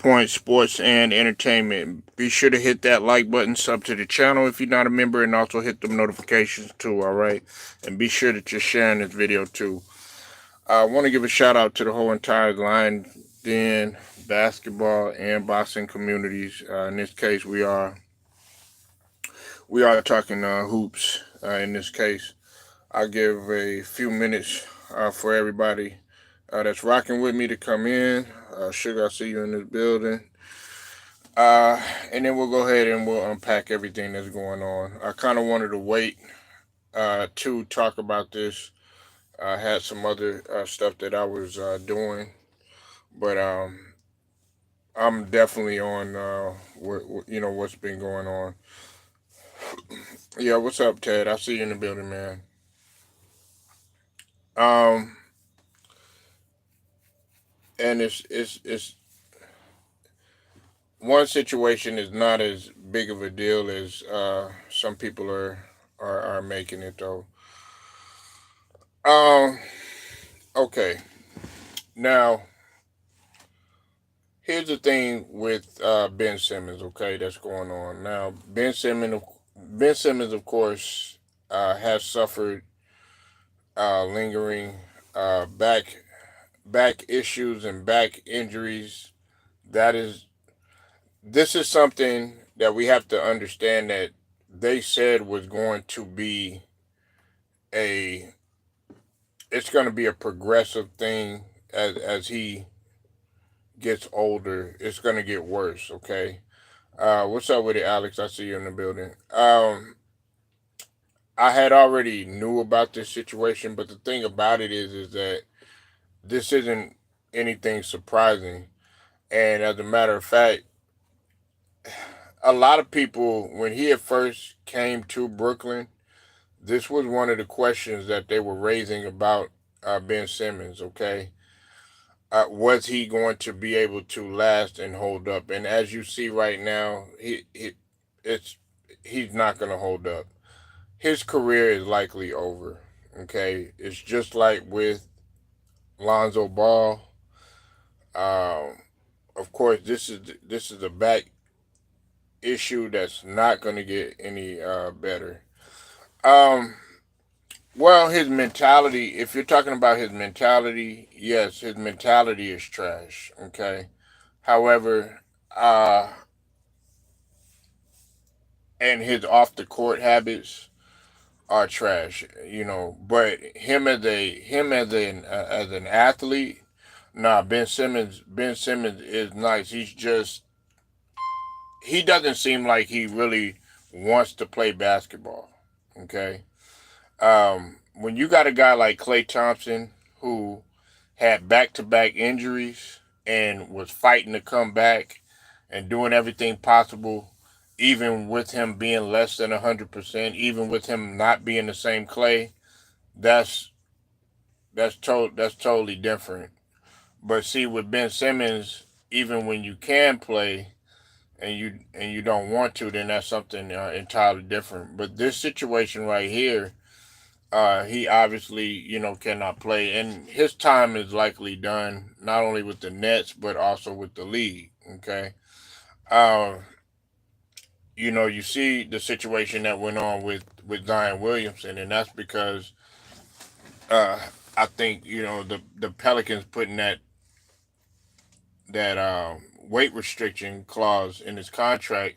Point Sports and Entertainment. Be sure to hit that like button, sub to the channel if you're not a member, and also hit the notifications too, alright? And be sure that you're sharing this video too. I want to give a shout out to the whole entire Lion Den basketball and boxing communities. In this case, we are talking hoops. In this case, I'll give a few minutes for everybody that's rocking with me to come in. Sugar, I see you in this building. And then we'll go ahead and we'll unpack everything that's going on. I kind of wanted to wait to talk about this. I had some other stuff that I was doing, but I'm definitely on what's been going on. Yeah, what's up, Ted? I see you in the building, man. Um, and it's one situation is not as big of a deal as some people are making it though. Um, okay. Now, here's the thing with Ben Simmons. Okay, that's going on now. Ben Simmons, of course, has suffered lingering back issues and back injuries. That is, this is something that we have to understand that they said was going to be a. It's going to be a progressive thing as he gets older. It's going to get worse. Okay. What's up with it, Alex? I see you in the building. I had already knew about this situation, but the thing about it is that this isn't anything surprising. And as a matter of fact, a lot of people, when he at first came to Brooklyn, this was one of the questions that they were raising about Ben Simmons. Okay, was he going to be able to last and hold up? And as you see right now, it's he's not going to hold up. His career is likely over. Okay, it's just like with Lonzo Ball. Um, of course, this is a back issue that's not going to get any better. Um, well, his mentality. If you're talking about his mentality, yes, his mentality is trash. Okay. However, and his off the court habits are trash. But him as an athlete, nah. Ben Simmons is nice. He doesn't seem like he really wants to play basketball. Okay. When you got a guy like Klay Thompson who had back to back injuries and was fighting to come back and doing everything possible, even with him being less than 100%, even with him not being the same Klay, that's that's totally different. But see, with Ben Simmons, even when you can play and you don't want to, then that's something entirely different. But this situation right here, he obviously cannot play, and his time is likely done. Not only with the Nets, but also with the league. Okay, uh, you see the situation that went on with Zion Williamson, and that's because uh, I think the Pelicans putting that weight restriction clause in his contract,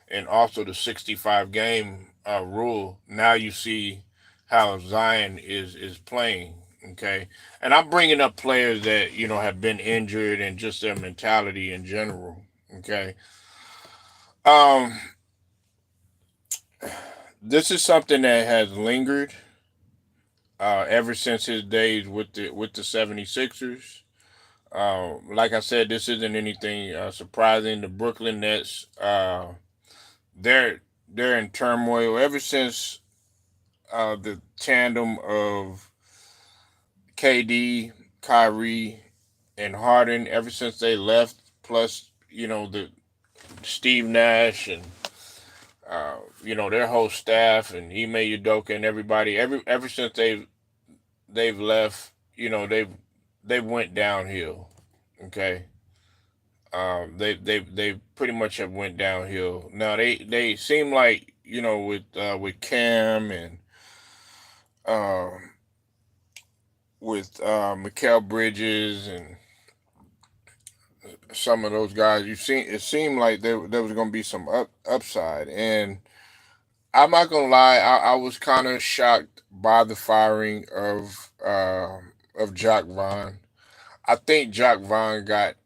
and also the 65 game rule. Now you see how Zion is playing. Okay, and I'm bringing up players that have been injured and just their mentality in general. Okay, um, this is something that has lingered ever since his days with the 76ers. Like I said, this isn't anything surprising. The Brooklyn Nets, they're they're in turmoil ever since the tandem of KD, Kyrie, and Harden. Ever since they left, plus the Steve Nash and their whole staff and Ime Udoka and everybody. Ever since they've left, they've went downhill. Okay. They pretty much have went downhill. Now they seem like, with Cam and um with Mikael Bridges and some of those guys, it seemed like there was going to be some upside. And I'm not gonna lie, I was kind of shocked by the firing of Jock Vaughn. I think Jock Vaughn got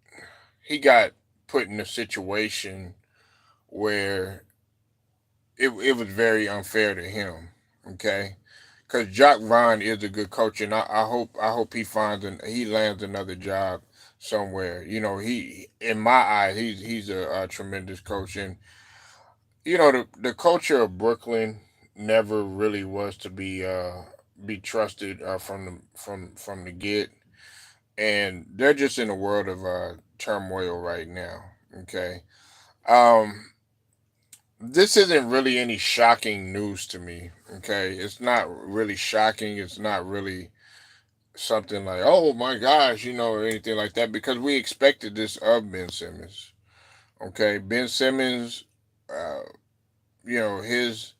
put in a situation where it was very unfair to him. Okay, because Jock Vaughn is a good coach, and I hope he lands another job somewhere. He, in my eyes, he's a tremendous coach. And the culture of Brooklyn never really was to be trusted from the get, and they're just in a world of turmoil right now. Okay, um, this isn't really any shocking news to me. Okay, it's not really shocking. It's not really something like, oh my gosh, or anything like that, because we expected this of Ben Simmons. Okay, Ben Simmons, uh, his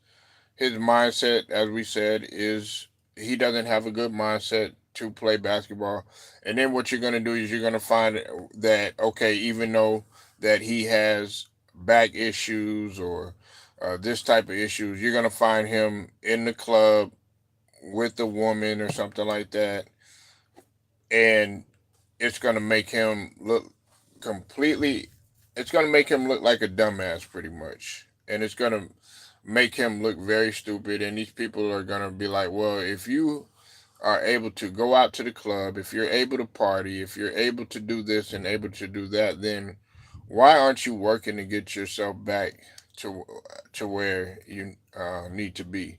mindset, as we said, is he doesn't have a good mindset to play basketball. And then what you're going to do is you're going to find that, okay, even though that he has back issues or this type of issues, you're going to find him in the club with a woman or something like that, and it's going to make him look completely. It's going to make him look like a dumbass, pretty much, and it's going to make him look very stupid. And these people are going to be like, well, if you are able to go out to the club, if you're able to party, if you're able to do this and able to do that, then why aren't you working to get yourself back to where you need to be?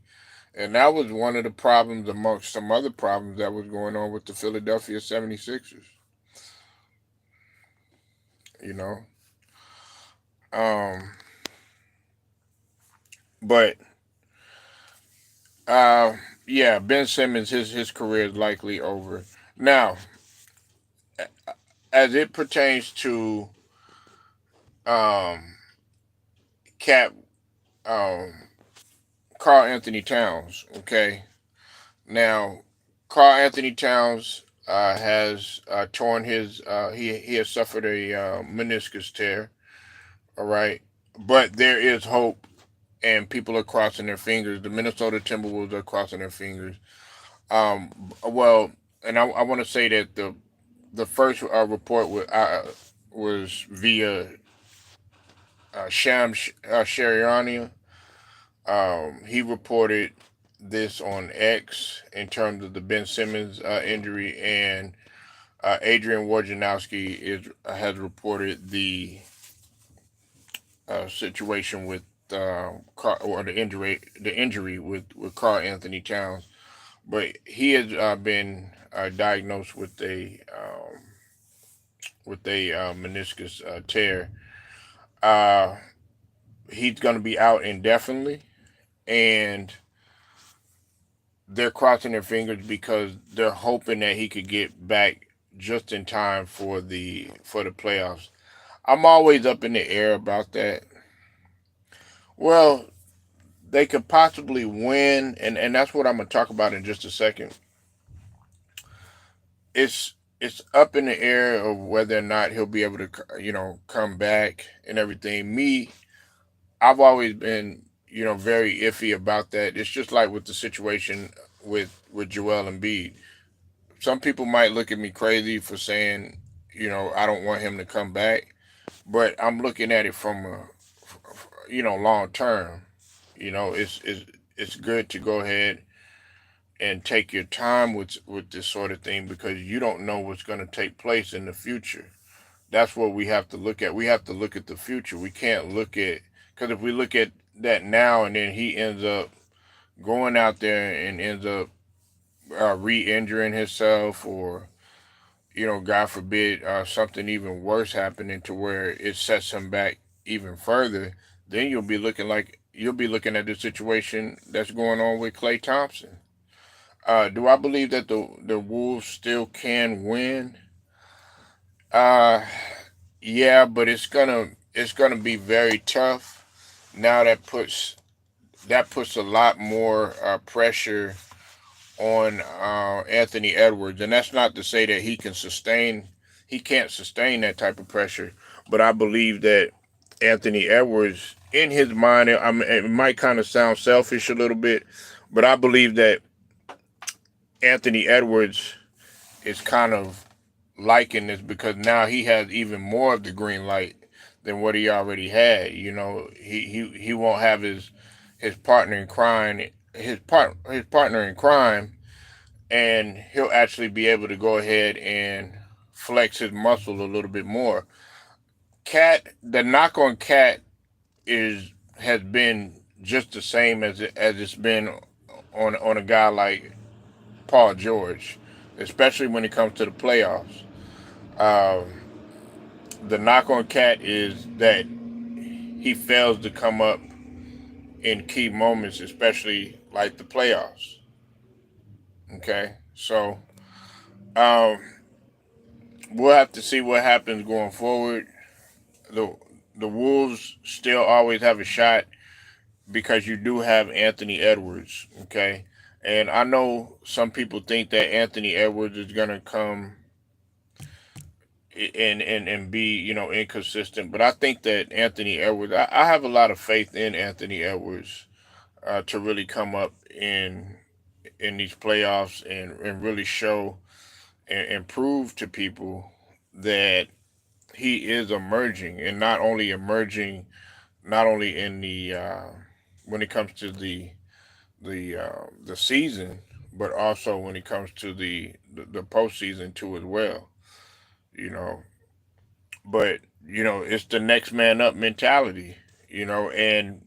And that was one of the problems amongst some other problems that was going on with the Philadelphia 76ers, you know. Um, but uh, yeah, Ben Simmons, his career is likely over. Now, as it pertains to um, Cap, um, Carl Anthony Towns. Okay, now Carl Anthony Towns has torn his. He has suffered a meniscus tear. All right, but there is hope, and people are crossing their fingers. The Minnesota Timberwolves are crossing their fingers. Well, and I want to say that the first report was via Shariani. He reported this on X in terms of the Ben Simmons injury, and Adrian Wojnarowski has reported the situation with or the injury with Carl Anthony Towns, but he has been diagnosed with a meniscus tear. Uh, he's going to be out indefinitely, and they're crossing their fingers because they're hoping that he could get back just in time for the playoffs. I'm always up in the air about that. Well, they could possibly win, and that's what I'm gonna talk about in just a second. It's up in the air of whether or not he'll be able to come back and everything. I've always been very iffy about that. It's just like with the situation with Joel Embiid. Some people might look at me crazy for saying, I don't want him to come back, but I'm looking at it from long term. It's good to go ahead and take your time with this sort of thing because you don't know what's going to take place in the future. That's what we have to look at. We have to look at the future. We can't look at, because if we look at that now and then he ends up going out there and ends up re-injuring himself, or God forbid, something even worse happening to where it sets him back even further, then you'll be looking at the situation that's going on with Klay Thompson. Do I believe that the Wolves still can win? Uh, Yeah, but it's gonna be very tough. Now that puts a lot more pressure on Anthony Edwards, and that's not to say that he can't sustain that type of pressure, but I believe that Anthony Edwards, in his mind, it might kind of sound selfish a little bit, but I believe that Anthony Edwards is kind of liking this because now he has even more of the green light than what he already had. He won't have his partner in crime, his partner in crime, and he'll actually be able to go ahead and flex his muscle a little bit more. The knock on Cat is has been just the same as it's been on a guy like Paul George, especially when it comes to the playoffs. Um, the knock on Cat is that he fails to come up in key moments, especially like the playoffs. Okay, so um, we'll have to see what happens going forward. the The Wolves still always have a shot because you do have Anthony Edwards. Okay, and I know some people think that Anthony Edwards is gonna come and be inconsistent, but I think that Anthony Edwards. I have a lot of faith in Anthony Edwards to really come up in these playoffs and really show and prove to people that he is emerging, and not only in the when it comes to the season, but also when it comes to the postseason too as well. You know, but it's the next man up mentality. And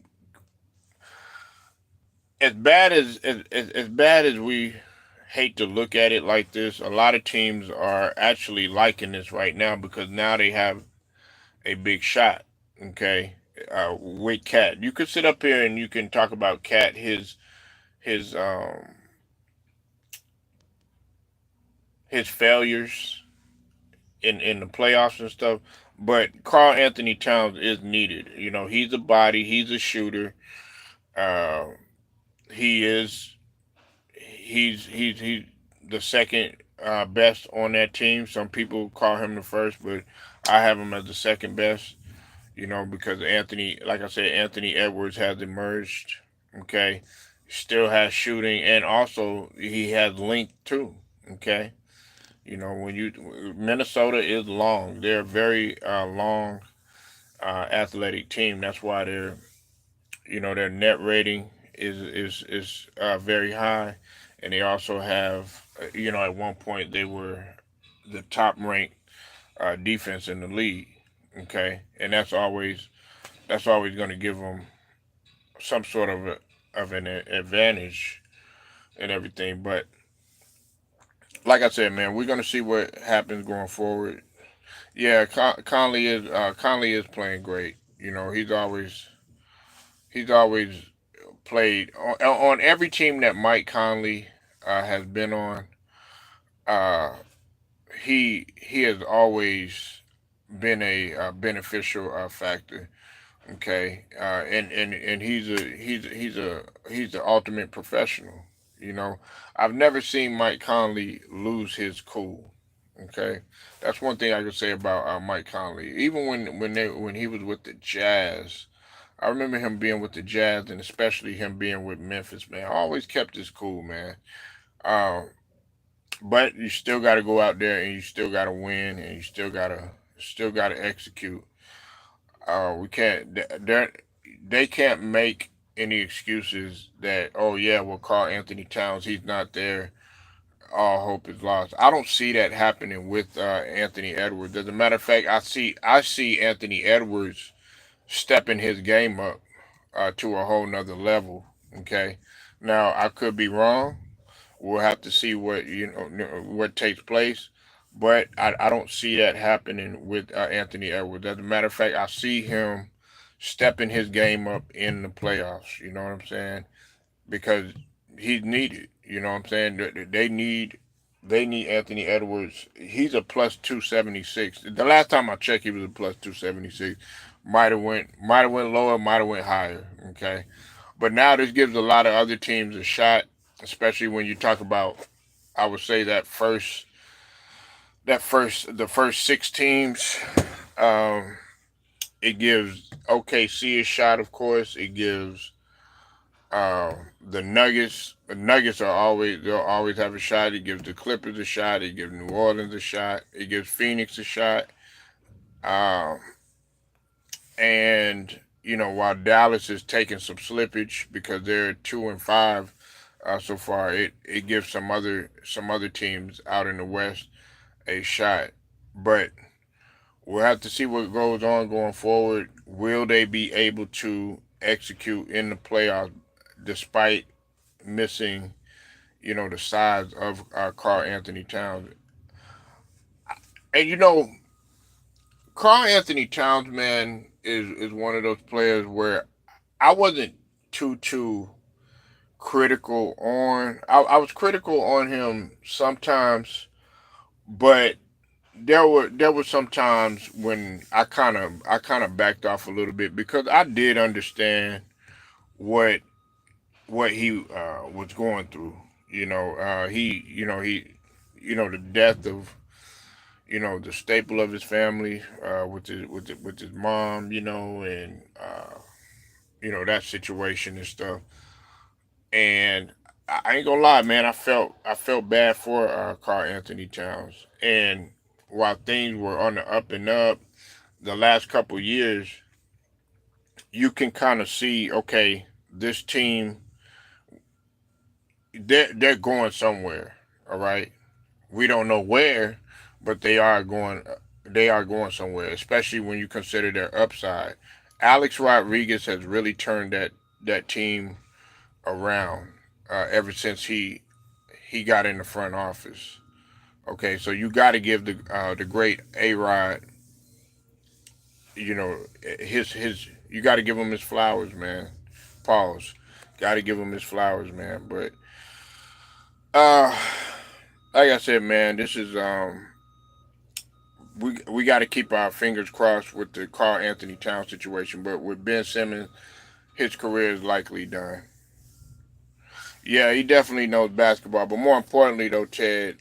as bad as we hate to look at it like this, a lot of teams are actually liking this right now because now they have a big shot. Okay, with Cat, you could sit up here and you can talk about Cat, his his failures in the playoffs and stuff. But Carl Anthony Towns is needed. He's a body. He's a shooter. Uh, he is. He's the second best on that team. Some people call him the first, but I have him as the second best. Because like I said, Anthony Edwards has emerged. Okay, still has shooting, and also he has length too. Okay, when you Minnesota is long. They're a very long, athletic team. That's why their net rating is very high, and they also have at one point they were the top ranked defense in the league. Okay, and that's always going to give them some sort of an advantage and everything. But like I said, man, we're going to see what happens going forward. Yeah, Conley is playing great. He's always played on every team that Mike Conley has been on. Uh, he has always been a beneficial factor. Okay, and he's the ultimate professional. You know, I've never seen Mike Conley lose his cool. Okay, that's one thing I could say about Mike Conley. Even when he was with the Jazz, I remember him being with the Jazz, and especially him being with Memphis. Man, always kept his cool, man. Um, but you still got to go out there and you still got to win, and you still got to execute. We can't. They can't make any excuses that, oh yeah, we'll call Anthony Towns. He's not there. All hope is lost. I don't see that happening with Anthony Edwards. As a matter of fact, I see Anthony Edwards stepping his game up to a whole nother level. Okay, now I could be wrong. We'll have to see what takes place, but I don't see that happening with Anthony Edwards. As a matter of fact, I see him stepping his game up in the playoffs. You know what I'm saying? Because he's needed. You know what I'm saying? They need They need Anthony Edwards. He's a plus 276. The last time I checked, he was a plus 276. Might have went lower, might have went higher. Okay, but now this gives a lot of other teams a shot, especially when you talk about. I would say the first six teams. Um, it gives OKC a shot, of course. It gives the Nuggets. The Nuggets they'll always have a shot. It gives the Clippers a shot. It gives New Orleans a shot. It gives Phoenix a shot. Um, and while Dallas is taking some slippage because they're 2-5 so far, it gives some other teams out in the West a shot. But we'll have to see what goes on going forward. Will they be able to execute in the playoffs despite missing, the size of Carl Anthony Towns? And Carl Anthony Towns, man, is one of those players where I wasn't too critical on. I was critical on him sometimes, but there were some times when I kind of backed off a little bit because I did understand what he was going through. The death of the staple of his family with his mom, and that situation and stuff. And I ain't gonna lie, man, I felt bad for Carl Anthony Towns. And while things were on the up and up the last couple years, you can kind of see, okay, this team, they're going somewhere. All right, we don't know where, but they are going somewhere, especially when you consider their upside. Alex Rodriguez has really turned that team around ever since he got in the front office. Okay, so you got to give the great A Rod, his you got to give him his flowers, man. Pause. Got to give him his flowers, man. But uh, like I said, man, this is we got to keep our fingers crossed with the Carl Anthony Towns situation. But with Ben Simmons, his career is likely done. Yeah, he definitely knows basketball, but more importantly, though, Ted,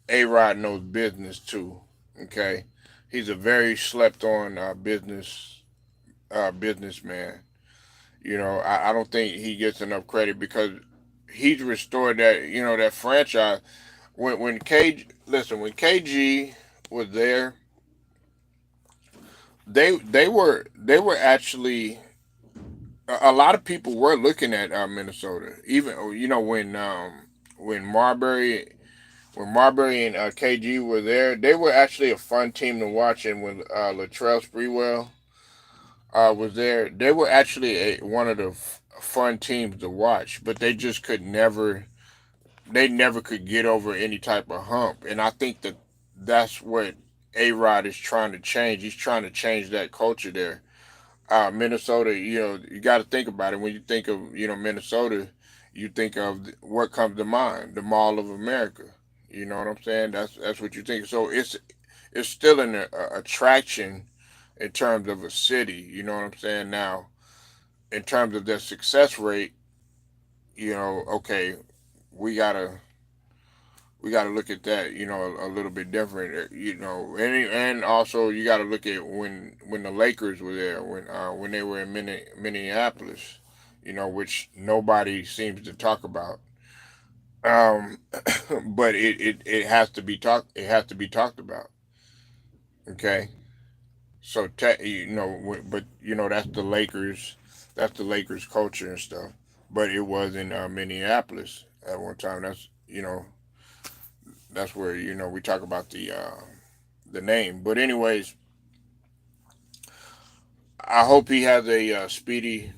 A Rod knows business too. Okay, he's a very slept on businessman. I don't think he gets enough credit because he's restored that franchise. When KG was there, they were actually a lot of people were looking at Minnesota. Even when Marbury and KG were there, they were actually a fun team to watch. And when Latrell Sprewell was there, they were actually one of the fun teams to watch. But they never could get over any type of hump. And I think that's what A Rod is trying to change. He's trying to change that culture there. Minnesota, you got to think about it. When you think of Minnesota, you think of what comes to mind, the Mall of America. You know what I'm saying? That's what you think. So it's still an attraction in terms of a city. You know what I'm saying? Now, in terms of their success rate, okay, we gotta we got to look at that, a little bit different, and also you got to look at when the Lakers were there, when they were in Minneapolis, which nobody seems to talk about. Um, but it has to be talked. It has to be talked about. Okay, so but that's the Lakers. That's the Lakers culture and stuff. But it was in Minneapolis at one time. That's where we talk about the name. But anyways, I hope he has a speedy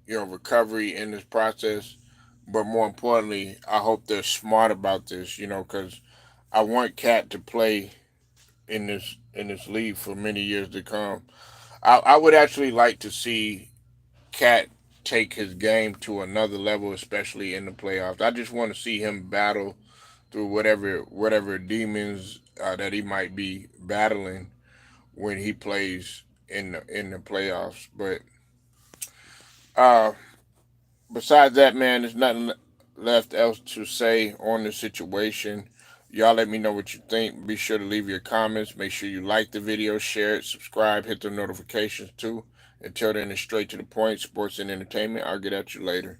recovery in this process. But more importantly, I hope they're smart about this. Because I want Cat to play in this league for many years to come. I would actually like to see Cat take his game to another level, especially in the playoffs. I just want to see him battle through whatever demons that he might be battling when he plays in the playoffs. But uh, besides that, man, there's nothing left else to say on the situation. Y'all let me know what you think. Be sure to leave your comments. Make sure you like the video, share it, subscribe, hit the notifications too. Until then, it's straight to the point. Sports and entertainment. I'll get at you later.